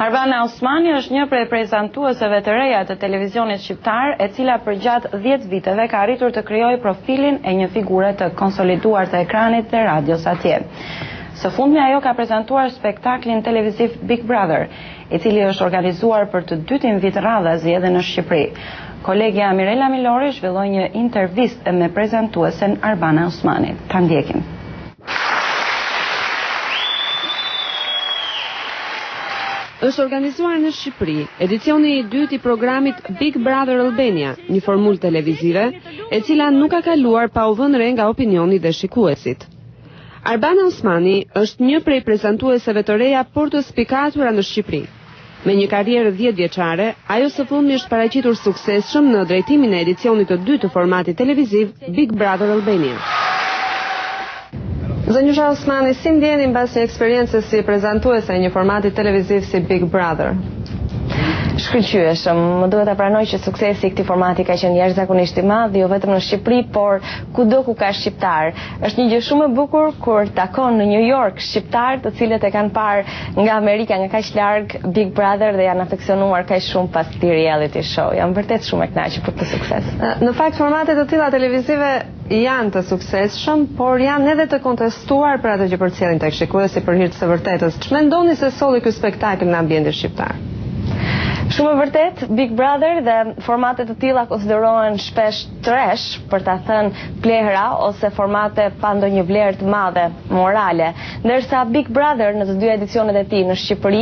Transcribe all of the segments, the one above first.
Arbana Osmani është një prej prezantueseve të reja të televizionit shqiptar, e cila përgjatë 10 viteve ka arritur të krijojë profilin e një figure të konsoliduar të ekranit dhe radios atje. Së fundmi ajo ka prezantuar spektaklin televiziv Big Brother, i cili është organizuar për të dytin vit radhazi edhe në Shqipëri. Kolegja Mirela Milori zhvilloi një intervistë me prezantuesen Arbana Osmani. Ta ndjekim. Është organizuar në Shqipëri edicioni i dytë i programit Big Brother Albania, një formulë televizive e cila nuk ka kaluar pa u vënë re nga opinioni dhe shikuesit. Arbana Osmani është një prej prezantueseve të reja por të spikatura në Shqipëri. Me një karrierë 10 vjeçare, ajo së fundmi është paraqitur suksesshëm në drejtimin e edicionit të dytë të formatit televiziv Big Brother Albania. Zënjusha Osmani, si ndjeni mbas një eksperiencë si prezantuese e një formati televiziv si Big Brother? Shkëlqyeshëm, më duhet ta pranoj që suksesi i këtij formati ka qenë jashtëzakonisht i madh, jo vetëm në Shqipëri, por kudo ku ka shqiptar. Është një gjë shumë e bukur kur takon në New York shqiptar, të cilët e kanë parë nga Amerika, nga kaq larg Big Brother dhe janë afeksionuar kaq shumë pas këtij reality show. Jam vërtet shumë e kënaqur për këtë sukses. Në fakt, formate të tilla televizive janë të suksesshëm, por janë edhe të kontestuar për ato që përcjellin tek shikuesi për hir të së vërtetës. Ç'mendoni se solli ky spektakël në ambientin shqiptar? Shumë e vërtet, Big Brother dhe formate të tilla konsiderohen shpesh trash, për ta thënë plehra, ose formate pa ndonjë vlerë të madhe morale, ndërsa Big Brother në të dy edicionet e tij në Shqipëri,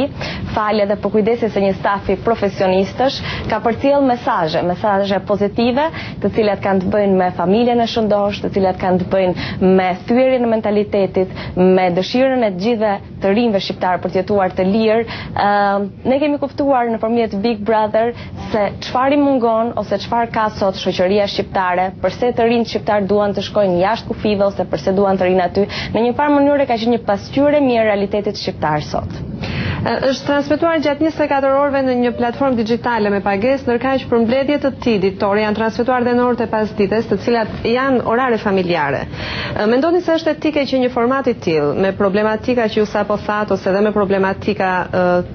falë edhe për kujdesin se një stafi profesionistësh, ka përcjell mesazhe pozitive, të cilat kanë të bëjnë me familjen e shëndosh, të cilat kanë të bëjnë me thyerjen e mentalitetit, me dëshirën e të gjithëve të rinjve shqiptar për të jetuar të lirë. Ne kemi kuptuar nëpërmjet Big Brother se çfarë i mungon ose çfarë ka sot shoqëria shqiptare, përse të rinjt shqiptar duan të shkojnë jashtë kufive ose përse duan të rinë aty. Në një farë mënyrë ka qenë një pasqyrë mirë e realitetit shqiptar sot. Është transmetuar gjatë 24 orëve në një platformë digjitale me pagesë, ndërkaq përmbledhjet të tij ditore janë transmetuar edhe në orët e pasdites, të cilat janë orare familjare. Mendoni se është etike që një format i tillë, me problematika që ju sapo thatë ose edhe me problematika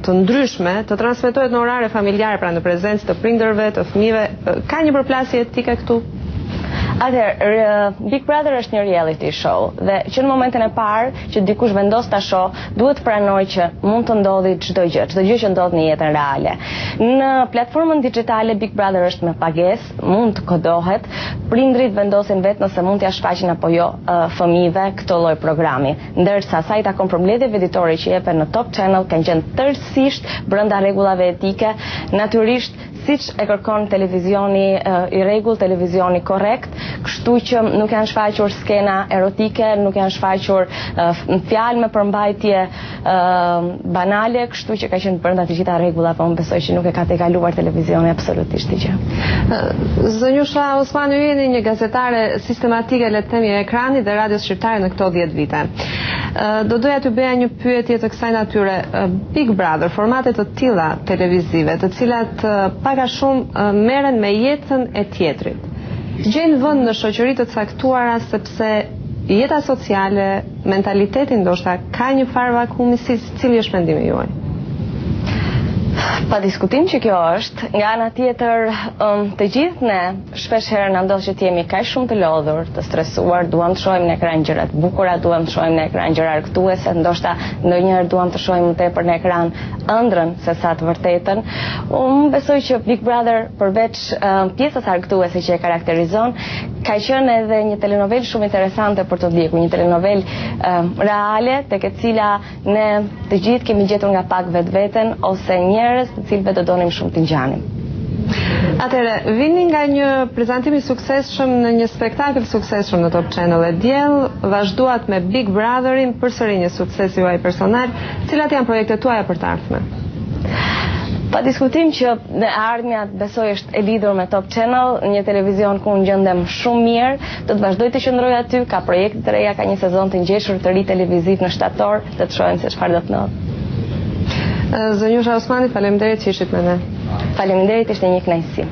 të ndryshme, të transmetohet në orare familjare, pra në prezencë të prindërve, të fëmijëve, ka një përplasje etike këtu? Big Brother është një reality show dhe që në momentin e parë që dikush vendos ta shoh, duhet pranoj që mund të ndodhi çdo gjë që ndodh në jetën reale. Në platformën digjitale Big Brother është me pagesë, mund të kodohet, prindrit vendosin vetë nëse mund t'ia shfaqin apo jo fëmijëve këtë lloj programi, ndërsa sa i takon përmbledhjeve ditore që jepen në Top Channel kanë qenë tërësisht brenda rregullave etike, natyrisht siç e kërkon televizioni i rregull, televizioni korrekt, kështu që nuk janë shfaqur skena erotike, nuk janë shfaqur fjalë me përmbajtje banale, kështu që ka qenë brenda të gjitha rregullave, po unë besoj që nuk e ka tejkaluar televizioni absolutisht gjë. Zënjusha Osmani, ju jeni një gazetare sistematike, le të themi, e ekranit dhe radios shqiptare në këto 10 vite. Do doja t'ju bëja një pyetje të kësaj natyre. Big Brother, formate të tilla televizive, të cilat pak a shumë merren me jetën e tjetrit, gjejnë vend në shoqëri të caktuara sepse jeta sociale, mentaliteti ndoshta ka një farë vakumi, cili është mendimi juaj? Pa diskutim që kjo është, nga ana tjetër të gjithë ne shpesh herë na ndodh që të jemi kaq shumë të lodhur, të stresuar, duam të shohim në ekran gjëra të bukura, duam të shohim në ekran gjëra argëtuese, ndoshta ndonjëherë duam të shohim më tepër në ekran ëndrrën se sa të vërtetën. Unë besoj që Big Brother, përveç pjesës argëtuese që e karakterizon, ka qenë edhe një telenovel shumë interesante për të ndjekur, një telenovel reale tek e cila ne të gjithë kemi gjetur nga pak vetveten ose njerëz të cilëve do donim shumë të ngjanim. Atëherë, vini nga një prezantim i suksesshëm në një spektakël suksesshëm në Top Channel e diell, vazhduat me Big Brotherin, përsëri një sukses juaj personal, cilat janë projektet tuaja për të ardhmen? Pa diskutim që në ardhmja besoj është e lidhur me Top Channel, një televizion ku unë gjendem shumë mirë, do të vazhdoj të qëndroj aty, ka projekte të reja, ka një sezon të ngjeshur të ri televiziv në shtator, do të shohim se çfarë do të ndodhë. Zënjusha Osmani, faleminderit që ishit me ne. Faleminderit, ishte një kënaqësi.